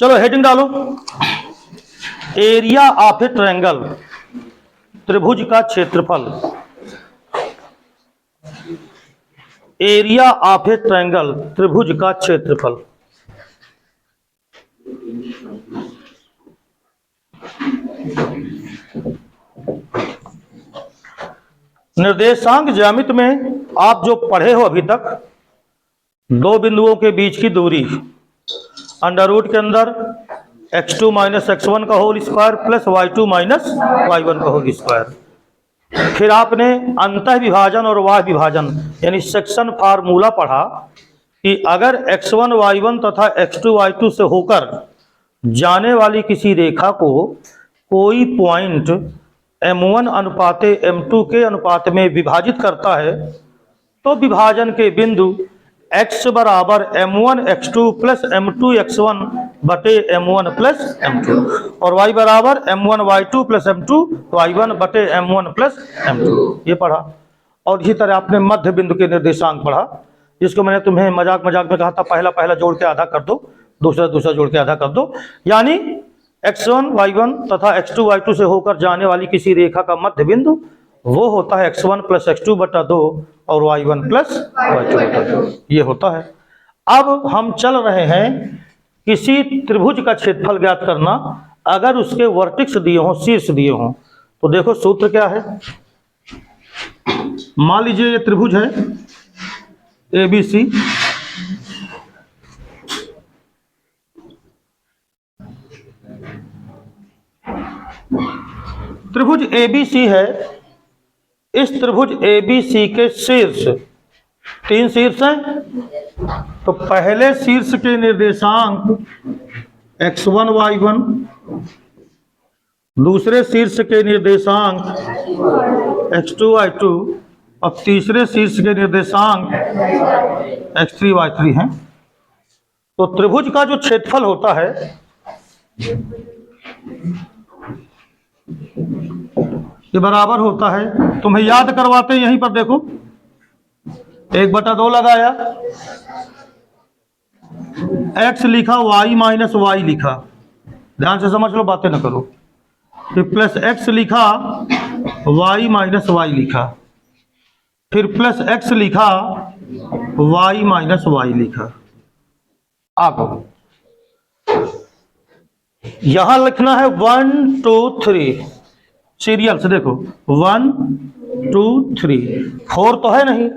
चलो हेडिंग डालो। Area of A triangle, त्रिभुज का क्षेत्रफल। एरिया ऑफ ए ट्रायंगल, त्रिभुज का क्षेत्रफल। निर्देशांक ज्यामिति में आप जो पढ़े हो अभी तक, दो बिंदुओं के बीच की दूरी अंडर रूट के अंदर x2 माइनस x1 का whole square plus y2 minus y1 का होल स्क्वायर। फिर आपने अंतः विभाजन और वाह्य विभाजन यानी सेक्शन फार्मूला पढ़ा कि अगर x1 y1 तथा x2 y2 से होकर जाने वाली किसी रेखा को कोई पॉइंट m1 अनुपाते m2 के अनुपात में विभाजित करता है तो विभाजन के बिंदु x बराबर m1 x2 plus m2 x1 बटे m1 प्लस m2 और y बराबर m1 y2 plus m2 y1 बटे m1 प्लस m2, ये पढ़ा। और इसी तरह आपने मध्य बिंदु के निर्देशांक पढ़ा, जिसको मैंने तुम्हें मजाक मजाक में कहा था पहला पहला जोड़ के आधा कर दो, दूसरा दूसरा जोड़ के आधा कर दो। यानी x1 y1 तथा x2 y2 से होकर जाने वाली किसी रेखा का मध्य बिंदु वो होता है x1 प्लस x2 बटा 2 और y1 प्लस y2 बटा 2, ये होता है। अब हम चल रहे हैं किसी त्रिभुज का क्षेत्रफल ज्ञात करना अगर उसके वर्टेक्स दिए हों, शीर्ष दिए हों। तो देखो सूत्र क्या है। मान लीजिए ये त्रिभुज है ABC, त्रिभुज ABC है। इस त्रिभुज ABC के शीर्ष, तीन शीर्ष हैं, तो पहले शीर्ष के निर्देशांक x1 y1, दूसरे शीर्ष के निर्देशांक x2 y2 और तीसरे शीर्ष के निर्देशांक x3 y3 हैं। तो त्रिभुज का जो क्षेत्रफल होता है ये बराबर होता है, तुम्हें याद करवाते यहीं पर देखो, 1/2 लगाया, x लिखा, y माइनस वाई लिखा, ध्यान से समझ लो, बातें न करो। फिर प्लस x लिखा, y माइनस वाई लिखा, फिर प्लस x लिखा, y माइनस वाई लिखा। आगे यहां लिखना है 1 2 3 सीरियल से, देखो 1 2 3, 4 तो है नहीं,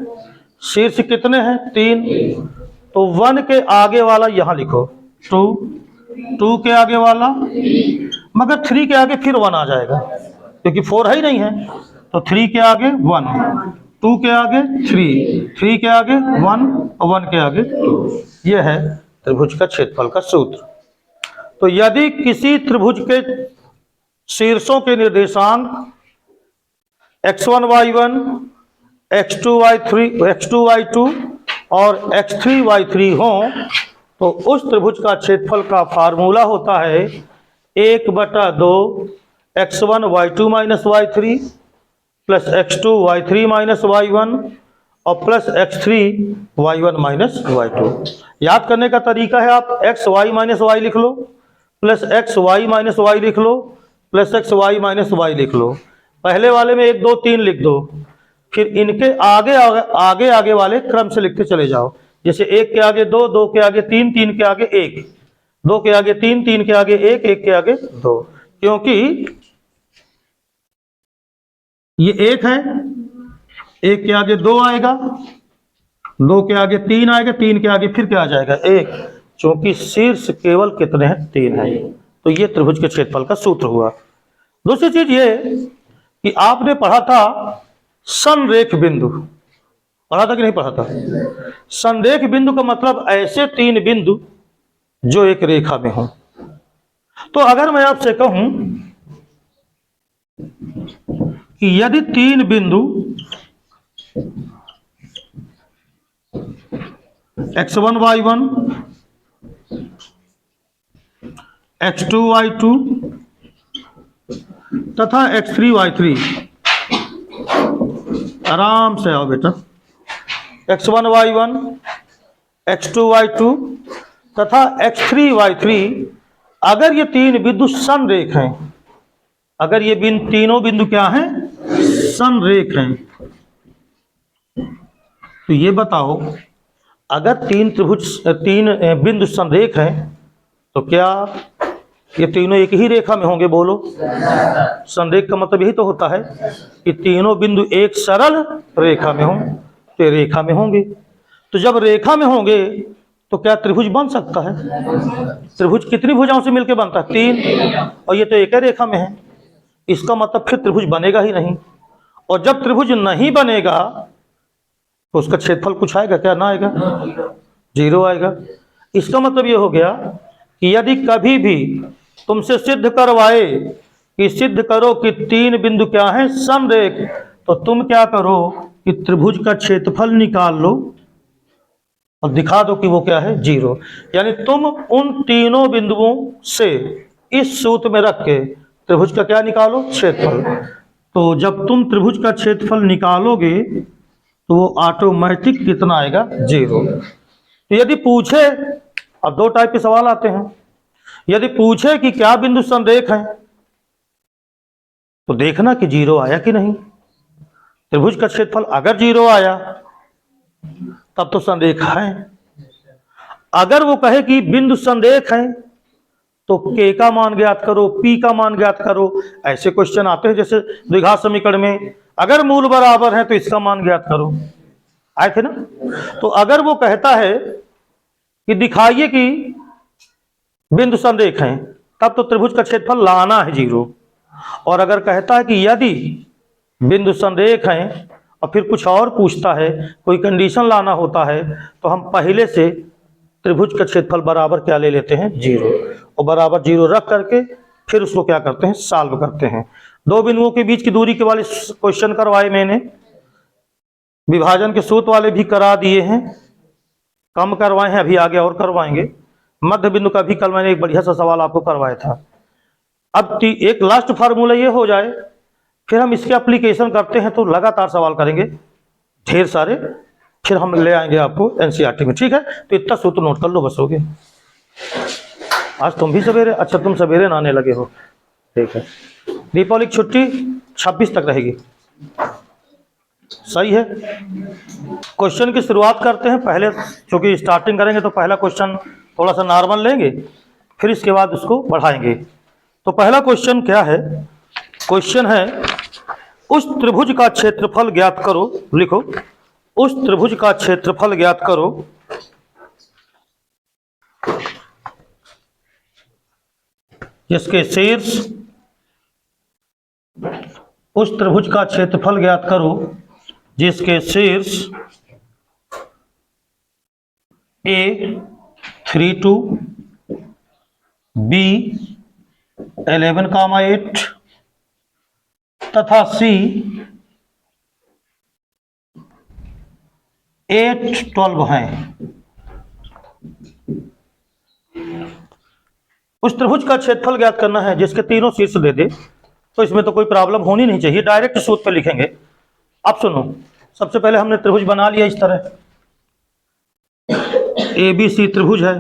शीर्ष कितने हैं 3, तो 1 के आगे वाला यहां लिखो 2, 2 के आगे वाला, मगर 3 के आगे फिर 1 आ जाएगा क्योंकि 4 है ही नहीं है, तो 3 के आगे 1, 2 के आगे 3, 3 के आगे 1 और 1 के आगे 2। यह है त्रिभुज का क्षेत्रफल का सूत्र। तो यदि किसी त्रिभुज के शीर्षों के निर्देशांक x1 y1, x2 y3, x2 y2 और x3 y3 हों तो उस त्रिभुज का क्षेत्रफल का फार्मूला होता है 1/2 x1 y2 minus y3 plus x2 y3 minus y1 और plus x3 y1 minus y2। याद करने का तरीका है, आप x y माइनस वाई लिख लो, plus x y minus y लिख लो, plus x y minus y लिख लो। पहले वाले में 1 2 3 लिख दो, फिर इनके आगे आगे वाले क्रम से लिखते चले जाओ। जैसे 1 के आगे 2, 2 के आगे 3, 3 के आगे 1, 2 के आगे 3, 3 के आगे 1, 1 के आगे 2, क्योंकि ये 1 है, 1 के आगे 2 आएगा, 2 के आगे 3 आएगा, 3 के आगे फिर क्या आ जाएगा 1, क्योंकि शीर्ष केवल कितने हैं 3 है। तो ये त्रिभुज के क्षेत्रफल का सूत्र हुआ। दूसरी चीज ये कि आपने पढ़ा था संरेख बिंदु, पढ़ा था कि नहीं पढ़ा था? संरेख बिंदु का मतलब ऐसे 3 बिंदु जो एक रेखा में हों। तो अगर मैं आपसे कहूं कि यदि 3 बिंदु x1 y1, x2 y2 तथा x3 y3, आराम से आओ बेटा, x1 y1, x2 y2 तथा x3 y3 अगर ये तीन बिंदु संरेख हैं, अगर ये तीनों बिंदु क्या हैं, संरेख हैं, तो ये बताओ अगर तीन बिंदु संरेख हैं तो क्या ये तीनों एक ही रेखा में होंगे? बोलो। संरेख का मतलब यही तो होता है कि तीनों बिंदु एक सरल रेखा में हों, तो ये रेखा में होंगे। तो जब रेखा में होंगे तो क्या त्रिभुज बन सकता है? त्रिभुज कितनी भुजाओं से मिलकर बनता है? 3, और ये तो एक ही रेखा में है, इसका मतलब फिर त्रिभुज बनेगा ही नहीं। और जब त्रिभुज नहीं बनेगा तो उसका क्षेत्रफल कुछ आएगा क्या? ना आएगा, 0 आएगा। इसका मतलब ये हो गया कि यदि कभी भी तुमसे सिद्ध करवाए कि सिद्ध करो कि तीन बिंदु क्या है, समरेख, तो तुम क्या करो कि त्रिभुज का क्षेत्रफल निकाल लो और दिखा दो कि वो क्या है, 0। यानी तुम उन तीनों बिंदुओं से इस सूत्र में रख के त्रिभुज का क्या निकालो, क्षेत्रफल। तो जब तुम त्रिभुज का क्षेत्रफल निकालोगे तो वो ऑटोमेटिक कितना आएगा, 0। तो यदि पूछे, अब 2 टाइप के सवाल आते हैं, यदि पूछे कि क्या बिंदु संरेख हैं तो देखना कि 0 आया कि नहीं। त्रिभुज का क्षेत्रफल अगर 0 आया तब तो संरेख है। अगर वो कहे कि बिंदु संरेख हैं तो के का मान ज्ञात करो, पी का मान ज्ञात करो। ऐसे क्वेश्चन आते हैं जैसे द्विघात समीकरण में अगर मूल बराबर है तो इसका मान ज्ञात करो, आए थे ना। तो अगर वो कहता है कि दिखाइए कि बिंदु संरेख हैं तब तो त्रिभुज का क्षेत्रफल लाना है 0। और अगर कहता है कि यदि बिंदु संरेख हैं और फिर कुछ और पूछता है, कोई कंडीशन लाना होता है, तो हम पहले से त्रिभुज का क्षेत्रफल बराबर क्या ले लेते हैं, 0। और बराबर 0 रख करके फिर उसको क्या करते हैं, सॉल्व करते हैं। 2 बिंदुओं के बीच की दूरी के वाले क्वेश्चन करवाए मैंने, विभाजन के सूत्र वाले भी करा दिए हैं, कम करवाए हैं, अभी आगे और करवाएंगे। मध्य बिंदु का भी कल मैंने एक बढ़िया सा सवाल आपको करवाया था। अब एक लास्ट फार्मूला ये हो जाए, फिर हम इसके एप्लीकेशन करते हैं, तो लगातार सवाल करेंगे ढेर सारे, फिर हम ले आएंगे आपको एनसीईआरटी में, ठीक है। तो इतना सूत्र नोट कर लो, बस हो गया। आज तुम भी सवेरे, अच्छा तुम सवेरे नहाने लगे हो, ठीक है। दीपावली की छुट्टी 26 तक रहेगी, सही है। क्वेश्चन की शुरुआत करते हैं। पहले चूंकि स्टार्टिंग करेंगे तो पहला क्वेश्चन थोड़ा सा नॉर्मल लेंगे, फिर इसके बाद उसको बढ़ाएंगे। तो पहला क्वेश्चन क्या है? क्वेश्चन है उस त्रिभुज का क्षेत्रफल ज्ञात करो। लिखो, उस त्रिभुज का क्षेत्रफल ज्ञात करो जिसके शीर्ष, उस त्रिभुज का क्षेत्रफल ज्ञात करो जिसके शीर्ष A 3 2, B 11,8 तथा C 8 12 हैं। उस त्रिभुज का क्षेत्रफल ज्ञात करना है जिसके तीनों शीर्ष दे दे, तो इसमें तो कोई प्रॉब्लम होनी नहीं चाहिए, डायरेक्ट सूत्र पे लिखेंगे। अब सुनो, सबसे पहले हमने त्रिभुज बना लिया इस तरह, ABC त्रिभुज है,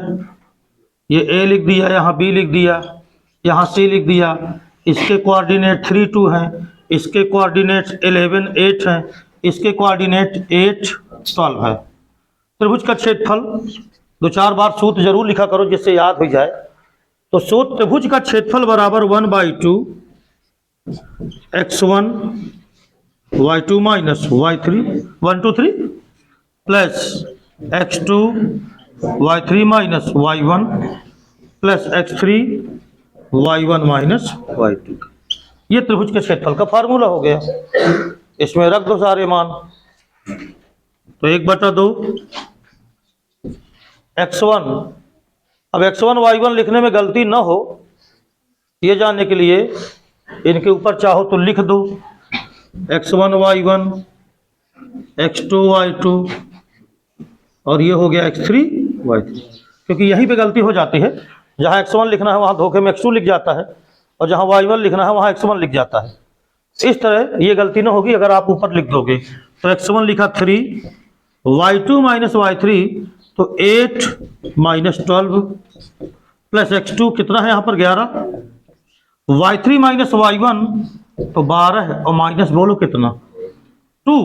ये A लिख दिया, यहाँ B लिख दिया, यहाँ C लिख दिया। इसके कोऑर्डिनेट 3 2 हैं, इसके कोऑर्डिनेट 11 8 हैं, इसके कोऑर्डिनेट 8 12 है। त्रिभुज का क्षेत्रफल 2-4 बार सूत्र जरूर लिखा करो जिससे याद हो जाए। तो सूत्र त्रिभुज का क्षेत्रफल बराबर 1/2 x1 y2 minus y3 1 2 3 plus x2 y3 minus y1 plus x3 y1 minus y2। ये त्रिभुज के क्षेत्रफल का फार्मूला हो गया। इसमें रख दो सारे मान। तो 1/2 x1, अब x1 y1 लिखने में गलती ना हो ये जानने के लिए इनके ऊपर चाहो तो लिख दो x1 y1 x2 y2 और ये हो गया x3 y3, क्योंकि यहीं पे गलती हो जाती है। जहाँ x1 लिखना है वहाँ धोखे में x2 लिख जाता है, और जहाँ y1 लिखना है वहाँ x1 लिख जाता है। इस तरह ये गलती ना होगी अगर आप ऊपर लिख दोगे। तो x1 लिखा 3, y2 माइनस y3 तो 8 माइनस 12 प्लस x2 कितना है यहाँ पर 11, y3 माइनस y1 तो 12 है, और माइनस बोलो कितना 2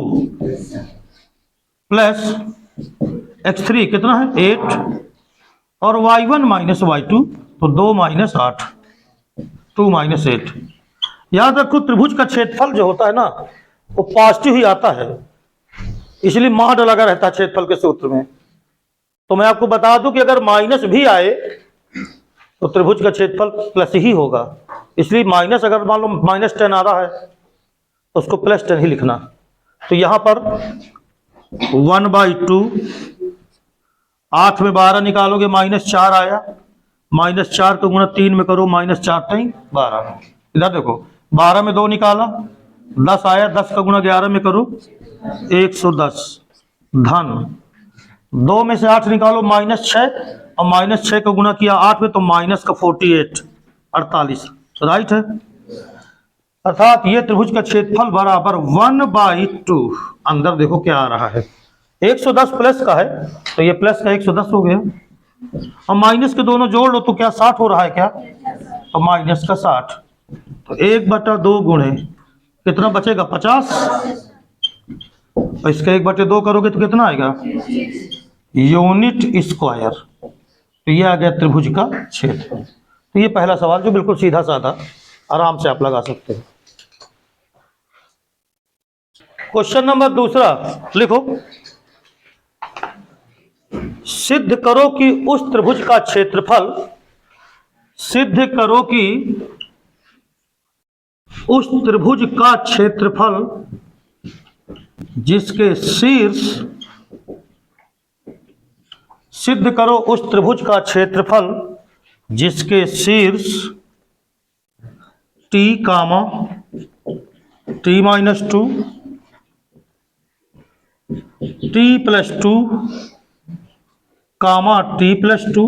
प्लस x3 कितना है 8, और y1 माइनस y2 तो 2 माइनस 8, 2 माइनस 8। याद रखो त्रिभुज का क्षेत्रफल जो होता है ना वो पॉजिटिव ही आता है, इसलिए मॉड लगा रहता है क्षेत्रफल के सूत्र में। तो मैं आपको बता दूं कि अगर माइनस भी आए तो त्रिभुज का क्षेत्रफल प्लस ही होगा, इसलिए माइनस अगर मान लो -10 आ रहा है तो उसको +10 ही लिखना। तो यहां पर 1/2, 8 में 12 निकालोगे -4 आया, -4 को गुणा 3 में करो -4 टाइम 12। इधर देखो 12 में 2 निकाला 10 आया, 10 का गुणा 11 में करो 110 धन 2 में से 8 निकालो -6, और -6 का गुणा किया 8 में तो माइनस का 48 48 राइट है। अर्थात ये त्रिभुज का क्षेत्रफल बराबर 1/2। अंदर देखो क्या आ रहा है, 110 प्लस का है तो ये प्लस का 110 हो गया, और माइनस के दोनों जोड़ लो तो क्या 60 हो रहा है क्या, तो माइनस का 60, तो 1/2 गुणे कितना बचेगा 50, और इसका 1/2 करोगे तो कितना आएगा यूनिट स्क्वायर। तो ये आ गया त्रिभुज का क्षेत्र। तो ये पहला सवाल जो बिल्कुल सीधा साधा आराम से आप लगा सकते हो। क्वेश्चन नंबर दूसरा लिखो, सिद्ध करो कि उस त्रिभुज का क्षेत्रफल, सिद्ध करो कि उस त्रिभुज का क्षेत्रफल जिसके शीर्ष, सिद्ध करो उस त्रिभुज का क्षेत्रफल जिसके शीर्ष t, t-2, t+2, t+2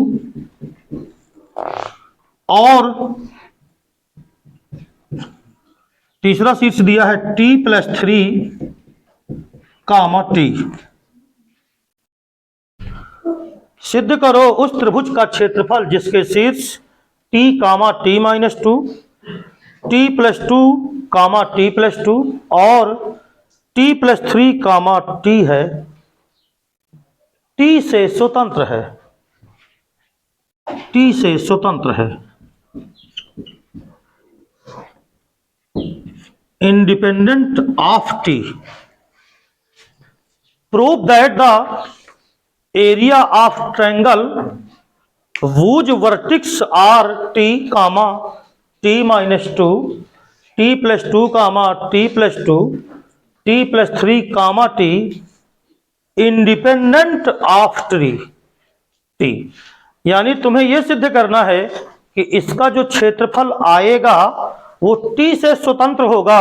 और तीसरा शीर्ष दिया है t+3, t। सिद्ध करो उस त्रिभुज का क्षेत्रफल जिसके शीर्ष t, t-2, t+2, t+2 और t+3, t है, t से स्वतंत्र है, t से स्वतंत्र है, independent of t. Prove that the area of triangle whose vertex are t, t-2, t+2, t+2, t+3, t independent of t। यानी तुम्हें यह सिद्ध करना है कि इसका जो क्षेत्रफल आएगा वो t से स्वतंत्र होगा,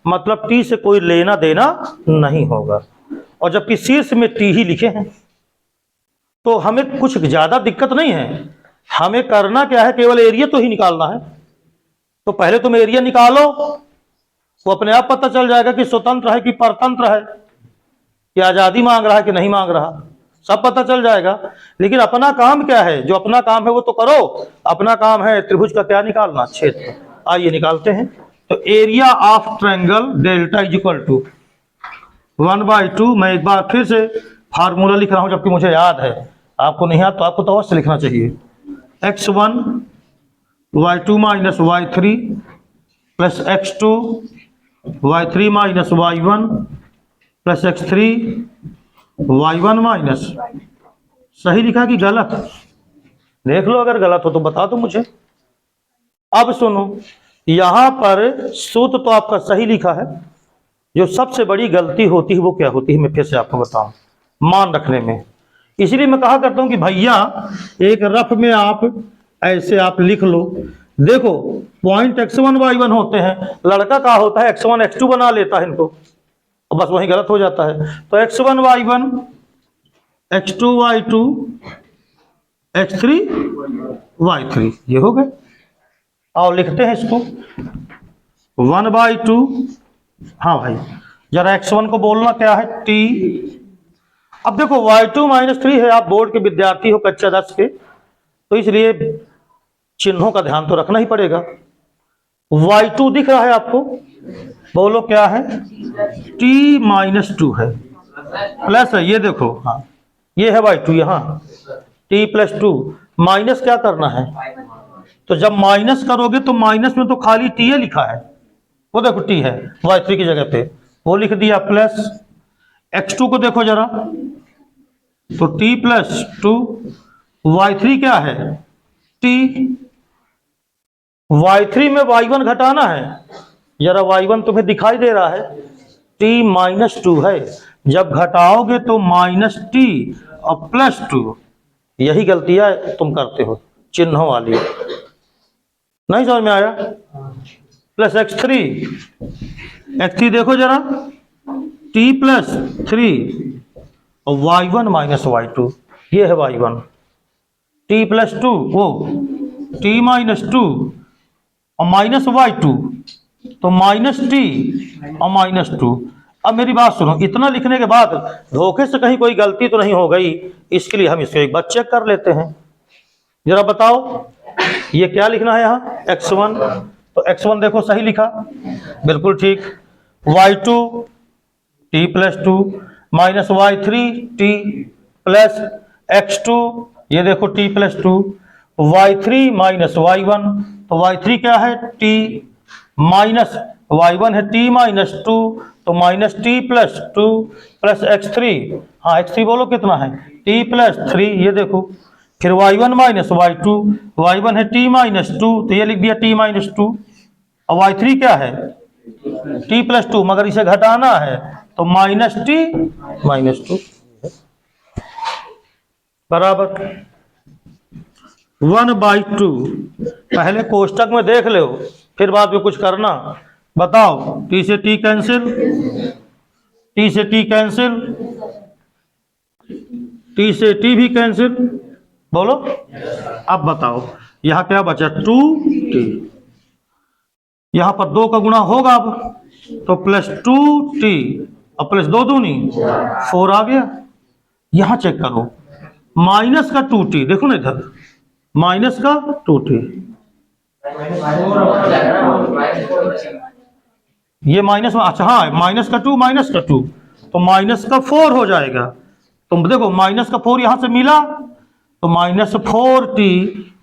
मतलब t से कोई लेना देना नहीं होगा, और जबकि शीर्ष में t ही लिखे हैं तो हमें कुछ ज्यादा दिक्कत नहीं है। हमें करना क्या है, केवल एरिया तो ही निकालना है। तो पहले तुम एरिया निकालो, वो अपने आप पता चल जाएगा कि स्वतंत्र है कि परतंत्र है, कि आजादी मांग रहा है कि नहीं मांग रहा, सब पता चल जाएगा। लेकिन अपना काम क्या है, जो अपना काम है वो तो करो। अपना काम है त्रिभुज का क्या निकालना, क्षेत्र। आइए निकालते हैं। तो area of triangle delta is equal to 1/2। मैं एक बार फिर से फार्मूला लिख रहा हूं, जबकि मुझे याद है, आपको नहीं याद तो आपको तो अवश्य लिखना चाहिए। x1 y2 minus y3 plus x2 y3 minus y1 plus x3 y1 minus, सही लिखा कि गलत, देख लो, अगर गलत हो तो बता दो मुझे। अब सुनो, यहां पर सूत्र तो आपका सही लिखा है, जो सबसे बड़ी गलती होती है वो क्या होती है, मैं फिर से आपको बताऊं, मान रखने में। इसलिए मैं कहा करता हूं कि भैया एक रफ में आप ऐसे आप लिख लो। देखो पॉइंट x1 y1 होते हैं, लड़का का होता है x1 x2 बना लेता है इनको, और बस वही गलत हो जाता है। तो x1 y1, x2 y2, x3 y3, ये हो गए। और लिखते हैं इसको 1/2। हाँ भाई, जरा x1 को बोलना क्या है, t। अब देखो y2 - 3 है, आप बोर्ड के विद्यार्थी हो कक्षा 10 के, तो इसलिए चिन्हों का ध्यान तो रखना ही पड़ेगा। y2 दिख रहा है आपको, बोलो क्या है, t-2 है, प्लस है, ये देखो, हाँ ये है y2 यहाँ, t+2, माइनस क्या करना है, तो जब माइनस करोगे तो माइनस में तो खाली t है लिखा है, वो देखो t है y3 की जगह पे, वो लिख दिया, प्लस x2 को देखो जरा, तो t+2, y3 क्या है t, y3 में y1 घटाना है, जरा y1 तुम्हें दिखाई दे रहा है, t-2 है, जब घटाओगे तो -t और +2, यही गलतियां तुम करते हो चिन्हों वाली, नहीं समझ में आया। प्लस x3 देखो जरा, t+3 और y1 - y2, ये है y1, t+2 वो t-2 और -y2, तो -t और -2। अब मेरी बात सुनो, इतना लिखने के बाद धोखे से कहीं कोई गलती तो नहीं हो गई, इसके लिए हम इसको एक बार चेक कर लेते हैं, जरा बताओ ये क्या लिखना है यहाँ, x1, तो x1 देखो सही लिखा, बिल्कुल ठीक, y2 t+2 -y3 t plus x2, ये देखो t+2, y3 - y1, तो y3 क्या है t माइनस y1 है t-2, तो -t+2 प्लस x3, हाँ x3 बोलो कितना है t+3, ये देखो, फिर y1 - y2, y1 है t-2, तो ये लिख दिया t-2, और y3 क्या है t+2, मगर इसे घटाना है तो -t-2 बराबर 1/2। पहले कोष्टक में देख लो, फिर बाद में कुछ करना, बताओ, t से t कैंसिल, t से t कैंसिल, t से t भी कैंसिल, बोलो, अब बताओ यहां क्या बचा 2t, यहां पर 2 का गुणा होगा अब, तो +2t और प्लस 2 दूनी 4 आ गया। यहां चेक करो, माइनस का 2t, देखो ना इधर, माइनस का 2t, ये माइनस, अच्छा हाँ, माइनस का 2, तो माइनस का 4 हो जाएगा, तो देखो माइनस का 4 यहां से मिला, तो -4t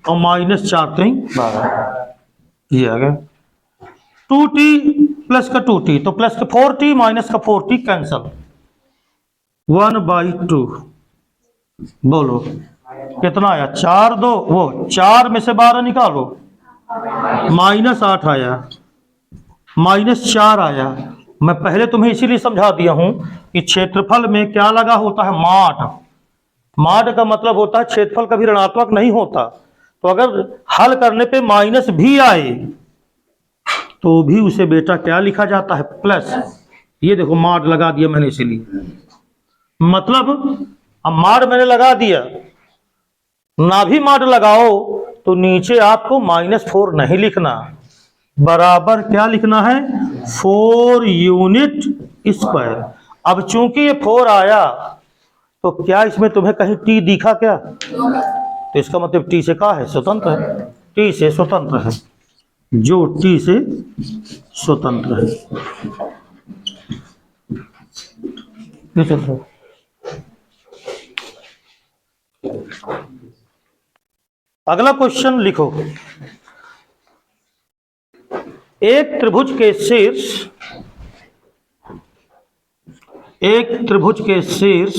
और -4 12, ये आ गया 2t प्लस का 2t, तो प्लस का 4t माइनस का 4t कैंसल, 1/2, बोलो कितना आया, 4 2, वो 4 में से 12 निकालो, -8 आया, -4 आया। मैं पहले तुम्हें इसीलिए समझा दिया हूं कि क्षेत्रफल में क्या लगा होता है, माड, माड का मतलब होता है क्षेत्रफल कभी ऋणात्मक नहीं होता, तो अगर हल करने पे माइनस भी आए तो भी उसे बेटा क्या लिखा जाता है, प्लस, ये देखो माड लगा दिया मैंने इसीलिए, मतलब अब माड मैंने लगा दिया, ना भी माड लगाओ तो नीचे आपको -4 नहीं लिखना, बराबर क्या लिखना है, 4 यूनिट स्क्वायर। अब चूंकि ये 4 आया, तो क्या इसमें तुम्हें कहीं टी दिखा क्या, तो इसका मतलब टी से क्या है, स्वतंत्र है, टी से स्वतंत्र है, जो टी से स्वतंत्र है, ये चल रहा है। अगला क्वेश्चन लिखो, एक त्रिभुज के शीर्ष, एक त्रिभुज के शीर्ष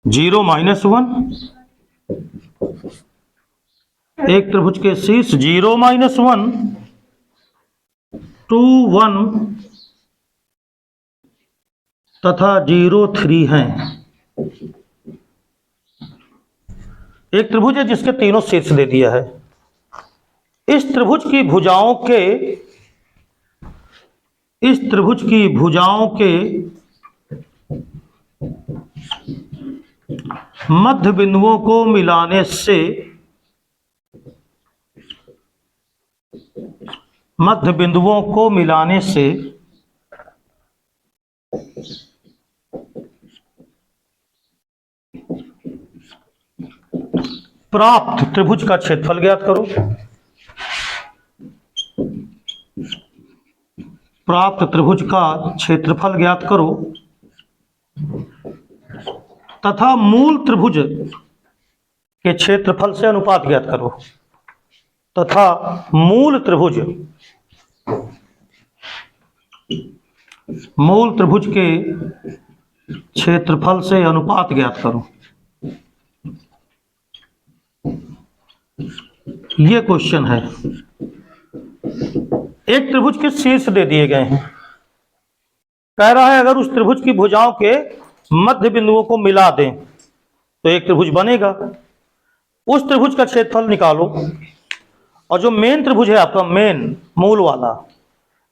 0 - 1, एक त्रिभुज के शीर्ष 0 - 1 2 1 तथा 0 3 हैं। एक त्रिभुज है जिसके तीनों शीर्ष दे दिया है, इस त्रिभुज की भुजाओं के, इस त्रिभुज की भुजाओं के मध्य बिंदुओं को मिलाने से, मध्य बिंदुओं को मिलाने से प्राप्त त्रिभुज का क्षेत्रफल ज्ञात करो। प्राप्त त्रिभुज का क्षेत्रफल ज्ञात करो तथा मूल त्रिभुज के क्षेत्रफल से अनुपात ज्ञात करो। तथा मूल त्रिभुज के क्षेत्रफल से अनुपात ज्ञात करो। ये क्वेश्चन है। एक त्रिभुज के शीर्ष दे दिए गए हैं। कह रहा है अगर उस त्रिभुज की भुजाओं के मध्य बिंदुओं को मिला दें तो एक त्रिभुज बनेगा। उस त्रिभुज का क्षेत्रफल निकालो और जो मेन त्रिभुज है आपका मेन मूल वाला,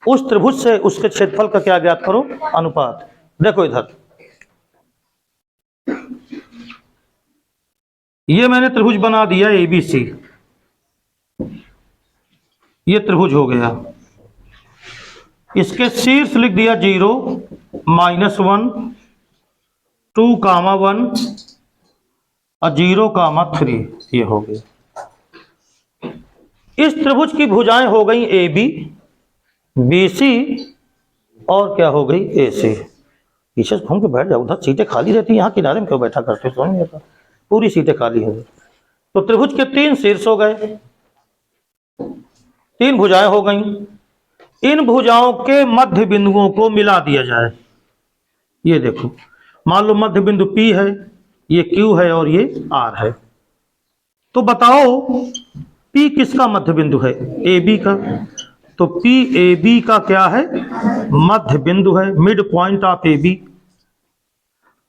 उस त्रिभुज से उसके क्षेत्रफल का क्या ज्ञात करो, अनुपात। देखो इधर ये मैंने त्रिभुज बना दिया ABC। ये त्रिभुज हो गया। इसके शीर्ष लिख दिया 0, -1, 2, 1 और 0, 3। ये हो गया। इस त्रिभुज की भुजाएं हो गई AB, BC और क्या हो गई AC। पीछे घूम के बैठ जाओ, उधर सीटें खाली रहती हैं, यहाँ किनारे में क्यों बैठा करते हो, समझ नहीं आता। पूरी सीटें खाली हैं। तो त्रिभुज के 3 शीर्ष हो गए, 3 भुजाएं हो गई। इन भुजाओं के मध्य बिंदुओं को मिला दिया जाए। ये देखो मान लो मध्य बिंदु P है, ये Q है और ये R है। तो बताओ P किसका मध्य बिंदु है, AB का। तो P AB का क्या है, मध्य बिंदु है, मिड पॉइंट ऑफ AB।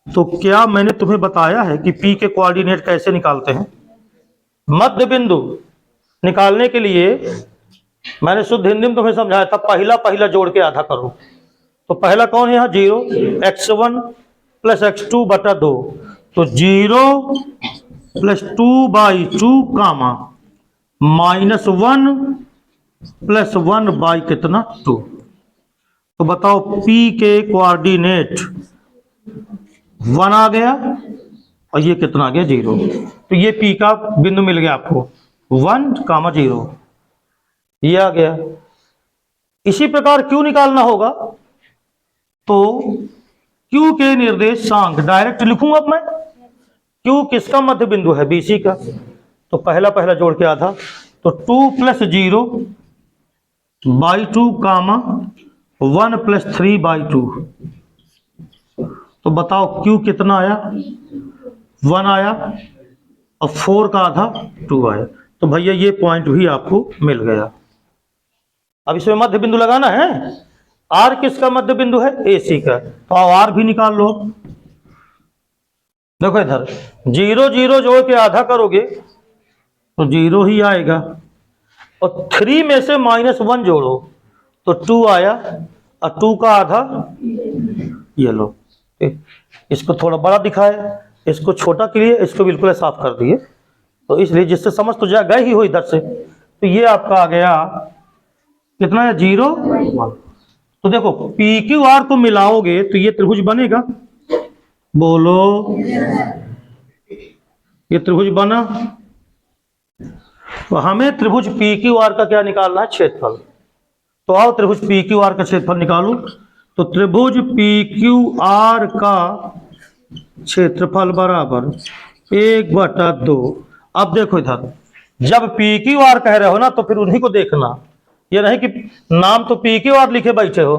तो क्या मैंने तुम्हें बताया है कि P के कोऑर्डिनेट कैसे निकालते हैं। मध्य बिंदु निकालने के लिए मैंने शुद्ध हिंदी में तुम्हें समझाया था, पहला जोड़ के आधा करो। तो पहला कौन है यहाँ, 0, x1 + x2 बटा 2। तो 0 + 2/2 कामा -1 + 1 कितना 2। तो बताओ P के कोऑर्डिनेट 1 आ गया और ये कितना आ गया 0। तो ये P का बिंदु मिल गया आपको 1, 0 ये आ गया। इसी प्रकार Q निकालना होगा। तो Q के निर्देशांक डायरेक्ट लिखूंगा अब मैं। Q किसका मध्य बिंदु है, BC का। तो पहला जोड़ के आधा। तो 2 + 0/2 कामा 1 + 3/2। तो बताओ Q कितना आया, 1 आया और 4 का आधा 2 आया। तो भैया ये पॉइंट भी आपको मिल गया। अब इसमें मध्य बिंदु लगाना है। R किसका मध्य बिंदु है, AC का। तो R भी निकाल लो। देखो इधर 0 0 जोड़ के आधा करोगे तो 0 ही आएगा और 3 में से -1 जोड़ो तो 2 आया और 2 का आधा ये लो। इसको थोड़ा बड़ा दिखाए, इसको छोटा के लिए इसको बिल्कुल साफ कर दिए। तो इसलिए जिससे समझ तो जा गए ही हो इधर से। तो ये आपका आ गया कितना है, 0, 1। तो देखो PQR को मिलाओगे तो ये त्रिभुज बनेगा। बोलो ये त्रिभुज बना। तो हमें त्रिभुज PQR का क्या निकालना है, क्षेत्रफल। तो आओ त्रिभुज PQR का क्षेत्रफल निकालो। तो त्रिभुज PQR का क्षेत्रफल बराबर 1/2। अब देखो इधर जब PQR कह रहे हो ना तो फिर उन्हीं को देखना, ये नहीं कि नाम तो PQR लिखे बैठे हो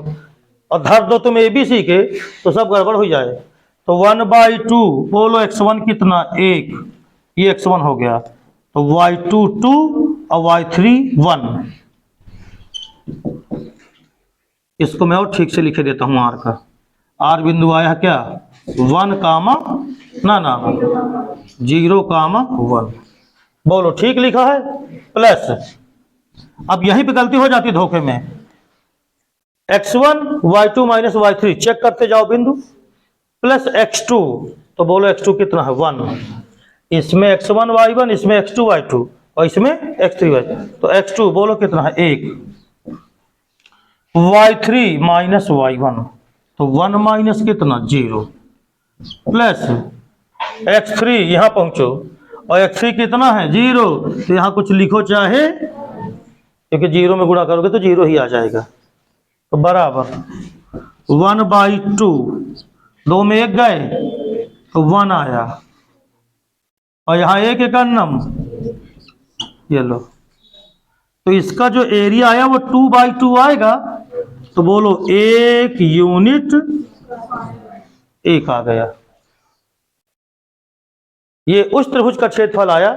और धर दो तुम ABC के तो सब गड़बड़ हो जाए। तो 1/2 बोलो x1 कितना 1, ये x1 हो गया। तो y2 2 और y3 1। इसको मैं और ठीक से लिखे देता हूं। R का R बिंदु आया क्या 1, 0, 1। बोलो ठीक लिखा है प्लस। अब यहीं पे गलती हो जाती है धोखे में, x1 y2 - y3 चेक करते जाओ बिंदु प्लस x2। तो बोलो x2 कितना है 1। इसमें x1 y1, इसमें x2 y2 और इसमें x3 y। तो x2 बोलो कितना है 1। y3 - y1 तो 1 - कितना 0 प्लस x3 यहां पहुंचो और x3 कितना है 0, तो यहाँ कुछ लिखो चाहे, क्योंकि 0 में गुणा करोगे तो 0 ही आ जाएगा। तो बराबर 1/2, 2 में 1 गए तो 1 आया, और यहाँ 1 एकन्नम, ये लो। तो इसका जो एरिया आया वो 2/2 आएगा। तो बोलो 1 यूनिट 1 आ गया। ये उस त्रिभुज का क्षेत्रफल आया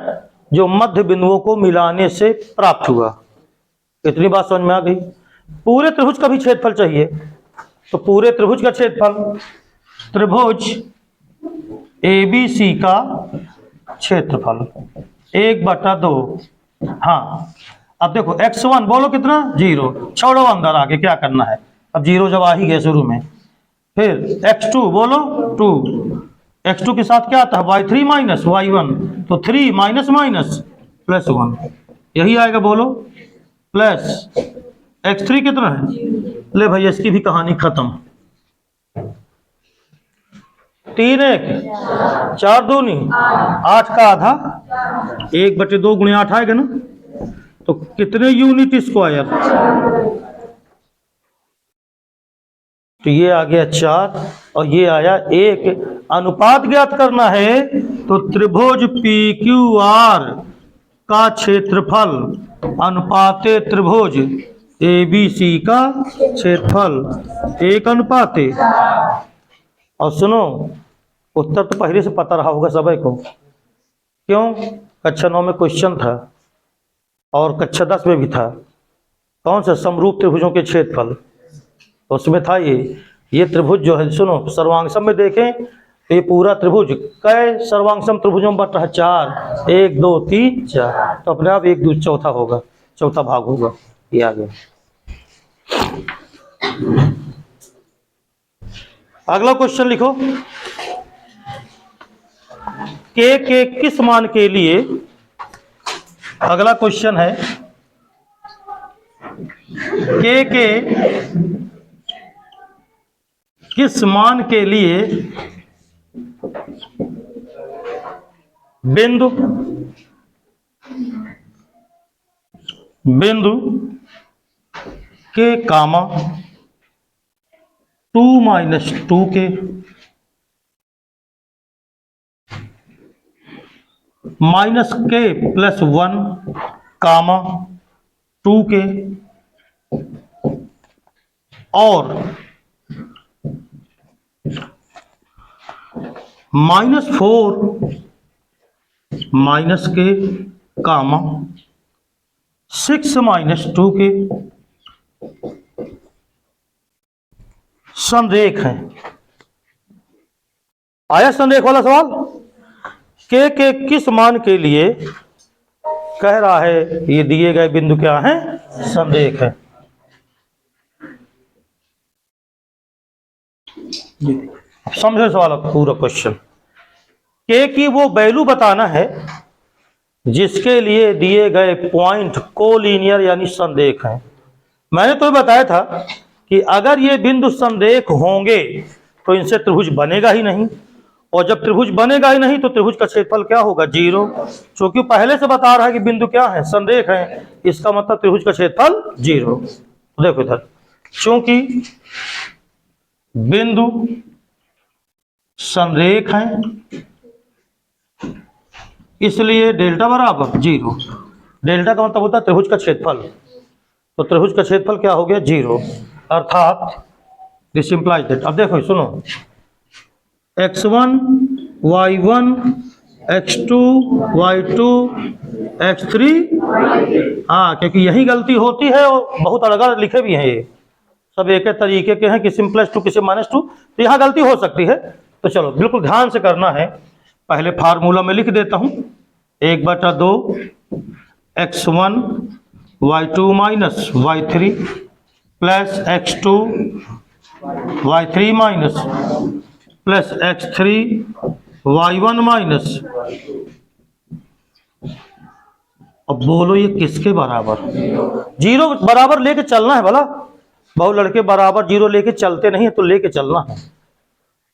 जो मध्य बिंदुओं को मिलाने से प्राप्त हुआ। इतनी बात समझ में आ गई। पूरे त्रिभुज का भी क्षेत्रफल चाहिए, तो पूरे त्रिभुज का क्षेत्रफल, त्रिभुज ABC का क्षेत्रफल 1/2। हाँ, अब देखो x1 बोलो कितना 0, छोड़ो अंदर आके क्या करना है, अब 0 जब आ ही गए शुरू में। फिर x2 बोलो 2, x2 के साथ क्या आता है y3 माइनस y1, तो 3 माइनस माइनस प्लस 1, यही आएगा बोलो। प्लस x3 कितना है, ले भाई इसकी भी कहानी खत्म। 3 1 4 2 8 का आधा, 1/2 गुणे 8 आएगा ना, तो कितने यूनिट स्क्वायर, तो ये आ गया 4 और ये आया 1। अनुपात ज्ञात करना है, तो त्रिभुज PQR का क्षेत्रफल अनुपाते त्रिभुज ABC का क्षेत्रफल 1:। और सुनो, उत्तर तो पहले से पता रहा होगा सभी को, क्यों, कक्षा 9 में क्वेश्चन था और कक्षा 10 में भी था। कौन सा, समरूप त्रिभुजों के क्षेत्रफल, तो उसमें था ये त्रिभुज जो है, सुनो सर्वांगसम में देखें तो ये पूरा त्रिभुज कै सर्वांगसम त्रिभुजों में बट रहा 4, 1 2 3 4, तो अपने आप 1 2 चौथा होगा, चौथा भाग होगा, ये आ गया। अगला क्वेश्चन लिखो, के किस मान के लिए, अगला क्वेश्चन है के किस मान के लिए बिंदु के कामा 2 - 2 के माइनस के प्लस 1 कामा 2 के और -4 माइनस के कामा 6 - 2 के संरेख हैं। आया संरेख वाला सवाल, के किस मान के लिए कह रहा है ये दिए गए बिंदु क्या हैं, संरेख है। समझो सवाल पूरा क्वेश्चन, के की वो वैल्यू बताना है जिसके लिए दिए गए पॉइंट कोलिनियर यानी संरेख हैं। मैंने तो बताया था कि अगर ये बिंदु संरेख होंगे तो इनसे त्रिभुज बनेगा ही नहीं, और जब त्रिभुज बनेगा ही नहीं तो त्रिभुज का क्षेत्रफल क्या होगा 0, क्योंकि पहले से बता रहा है कि बिंदु क्या है, संरेख है, इसका मतलब त्रिभुज का क्षेत्रफल 0। देखो इधर, क्योंकि बिंदु संरेख है इसलिए डेल्टा बराबर 0। डेल्टा का मतलब होता है त्रिभुज का क्षेत्रफल, तो त्रिभुज का क्षेत्रफल क्या हो गया 0, अर्थात दिस इंप्लाइज दैट। अब देखो सुनो, x1 y1 x2 y2 x3, हाँ क्योंकि यही गलती होती है और बहुत अलग लिखे भी हैं, ये सब एक एक तरीके के हैं, किसी में +2 किसी -2, तो यहाँ गलती हो सकती है। तो चलो बिल्कुल ध्यान से करना है, पहले फार्मूला में लिख देता हूँ, 1/2 x1 y2 minus y3 plus x2 y3 minus plus x3 y1 minus. अब बोलो ये किसके बराबर, 0 बराबर लेके चलना है भला, बहुत लड़के बराबर 0 लेके चलते नहीं है, तो लेके चलना है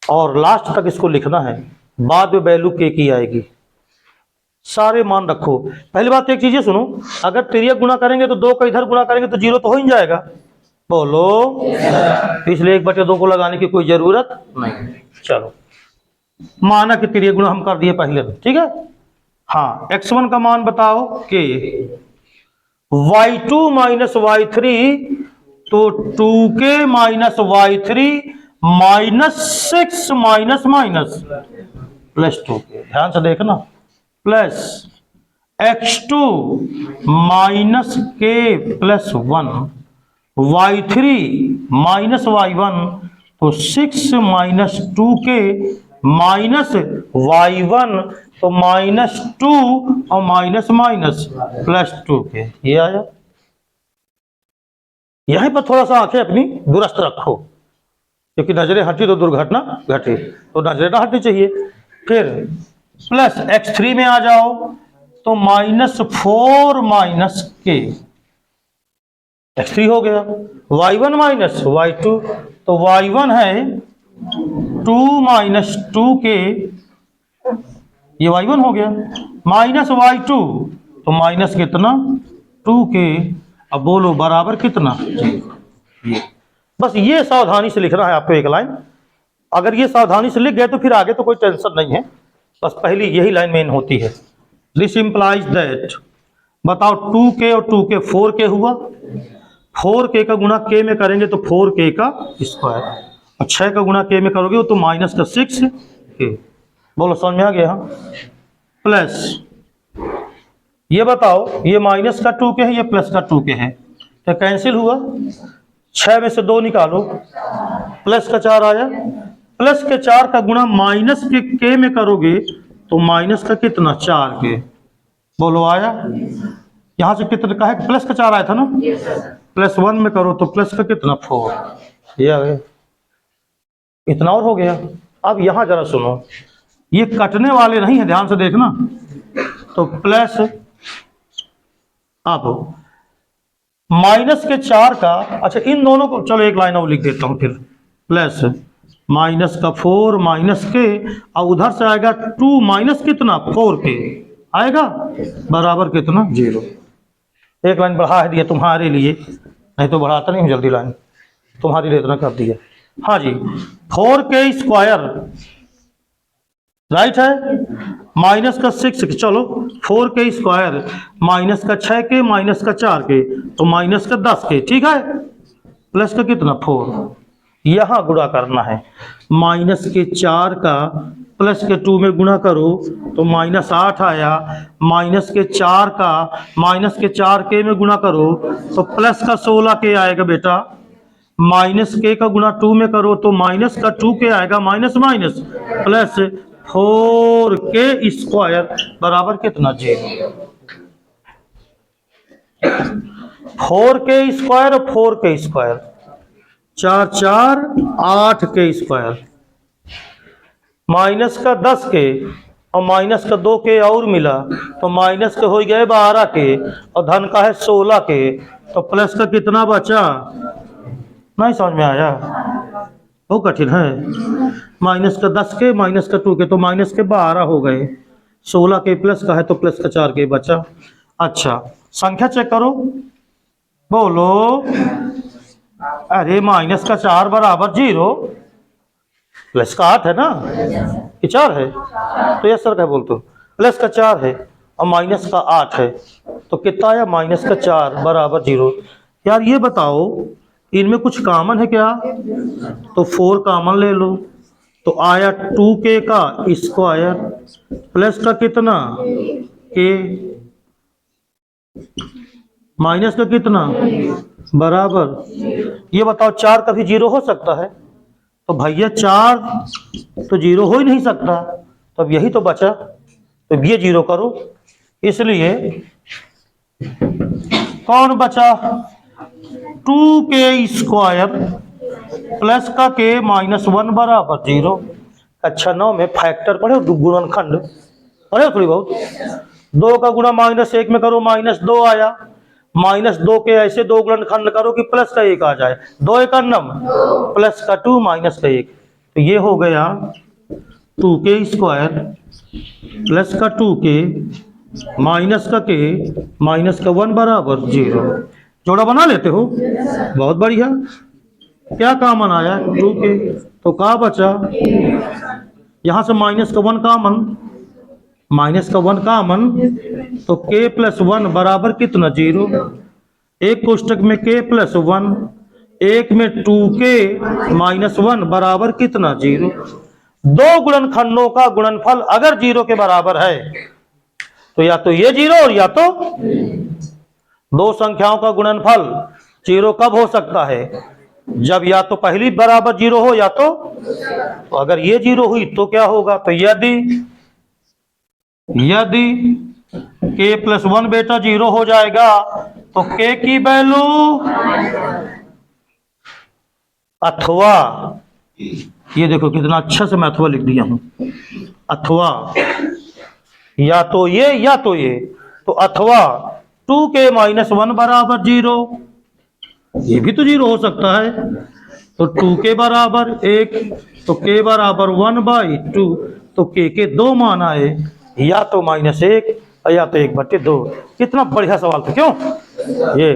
और लास्ट तक इसको लिखना है, बाद में वैल्यू के की आएगी। सारे मान रखो। पहली बात तो एक चीज ये सुनो, अगर तिर्यक गुणा करेंगे तो 2 का इधर गुणा करेंगे तो 0 तो हो ही जाएगा। बोलो, इसलिए 1/2 को लगाने की कोई जरूरत नहीं। चलो, माना कि तिर्यक गुणा हम कर दिए पहले में, ठीक है। हाँ, x1 का मान बताओ के, y2 माइनस y3 तो 2k minus y3 minus 6 minus minus plus 2k, ध्यान से देखना, plus x2 minus k plus 1 y3 minus y1 तो 6 माइनस 2k माइनस y1 तो माइनस 2 और माइनस माइनस प्लस 2k, ये आया। यहीं पर थोड़ा सा आंखें अपनी दुरुस्त रखो, क्योंकि नजरें हटी तो दुर्घटना घटी, तो नजरें ना हटनी चाहिए। फिर प्लस x3 में आ जाओ तो -4 माइनस k, x3 हो गया, y1 माइनस y2 तो y1 है 2 माइनस 2k, ये y1 हो गया, माइनस y2 तो माइनस कितना 2k। अब बोलो बराबर कितना, ये। बस ये सावधानी से लिखना है आपको एक लाइन, अगर ये सावधानी से लिख गए तो फिर आगे तो कोई टेंशन नहीं है, बस पहली यही लाइन मेन होती है। दिस इंप्लाइज दैट, बताओ 2k और 2k 4k हुआ, 4k का गुणा k में करेंगे तो 4k का स्क्वायर, और 6 का गुणा k में करोगे तो माइनस का 6k। बोलो समझ में आ गया। प्लस ये बताओ, ये माइनस का 2k है, ये प्लस का 2k है, तो कैंसिल हुआ, 6 में से 2 निकालो, प्लस का 4 आया, प्लस के 4 का गुणा माइनस के k में करोगे तो माइनस का कितना 4k। बोलो आया, यहां से कितना का है, प्लस का 4 आया था ना, प्लस 1 में करो तो प्लस का कितना 4, ये आ गया, इतना और हो गया। अब यहां जरा सुनो, ये कटने वाले नहीं है, ध्यान से देखना, तो प्लस, अब माइनस के 4 का, अच्छा इन दोनों को चलो एक लाइन और लिख देता हूं, फिर प्लस माइनस का 4 माइनस के, और उधर से आएगा 2 माइनस कितना 4k आएगा, बराबर कितना 0। एक लाइन बढ़ा है दिया तुम्हारे लिए, नहीं तो बढ़ाता नहीं हूं जल्दी, लाइन तुम्हारे लिए इतना कर दिया। हाँ जी, 4k स्क्वायर राइट है, माइनस का 6, चलो 4k स्क्वायर माइनस का 6k माइनस का 4k तो माइनस का 10k, ठीक है, प्लस का कितना 4, यहां गुणा करना है, माइनस के 4 का प्लस के 2 में गुणा करो तो माइनस 8 आया, माइनस के 4 का माइनस के 4k में गुणा करो तो प्लस का 16k आएगा बेटा, माइनस k का गुणा 2 में करो तो माइनस का 2k आएगा, minus minus plus 4k square बराबर कितना 0। 4k स्क्वायर और 4k square, 4 4 8k square, minus का 10k और माइनस का 2k और मिला तो माइनस के हो गए 12k और धन का है 16k, तो प्लस का कितना बचा, नहीं समझ में आया, बहुत कठिन है, माइनस का 10k माइनस का 2k तो माइनस के 12 हो गए, 16k प्लस का है तो प्लस का 4k बचा। अच्छा संख्या चेक करो, बोलो, अरे माइनस का 4 बराबर 0, प्लस का 8 है ना, ये 4 है तो यस सर क्या बोलते हो, प्लस का 4 है और माइनस का 8 है तो कितना आया, माइनस का 4 बराबर 0। यार ये बताओ इनमें कुछ कॉमन है क्या, तो 4 कॉमन ले लो तो आया 2k का स्क्वायर प्लस का कितना k, माइनस का कितना बराबर, ये बताओ 4 कभी 0 हो सकता है, तो भैया 4 तो 0 हो ही नहीं सकता, तो अब यही तो बचा, तो ये 0 करो, इसलिए कौन बचा 2k स्क्वायर प्लस का k माइनस 1 बराबर 0। अच्छा 9 में फैक्टर पढ़े, गुणनखंड पढ़े थोड़ी बहुत, 2 का गुणा -1 में करो -2 आया, -2 के ऐसे 2 गुणनखंड करो कि प्लस का 1 आ जाए, 2 1 9 प्लस का 2 माइनस का 1, तो ये हो गया 2k स्क्वायर प्लस का 2k माइनस का के माइनस का 1 बराबर 0। जोड़ा बना लेते हो, बहुत बढ़िया। क्या कॉमन आया? 2k, तो क्या बचा? यहां से माइनस का 1 कॉमन, माइनस का 1 कॉमन, तो k प्लस 1 बराबर कितना? 0। एक कोष्टक में k प्लस 1, एक में 2k माइनस 1 बराबर कितना? 0। दो गुणनखंडों का गुणनफल अगर 0 के बराबर है तो या तो ये 0 और या तो दो संख्याओं का गुणनफल 0 कब हो सकता है? जब या तो पहली बराबर 0 हो या तो अगर ये 0 हुई तो क्या होगा? तो यदि k प्लस 1 बेटा 0 हो जाएगा तो k की वैल्यू अथवा, ये देखो कितना अच्छा से मैं अथवा लिख दिया हूं, अथवा या तो ये तो अथवा 2k माइनस 1 बराबर 0, ये भी तो 0 हो सकता है। तो 2k बराबर 1, तो k बराबर 1/2, तो k के दो मान आए, या तो -1 या तो 1/2। कितना बढ़िया सवाल था, क्यों? ये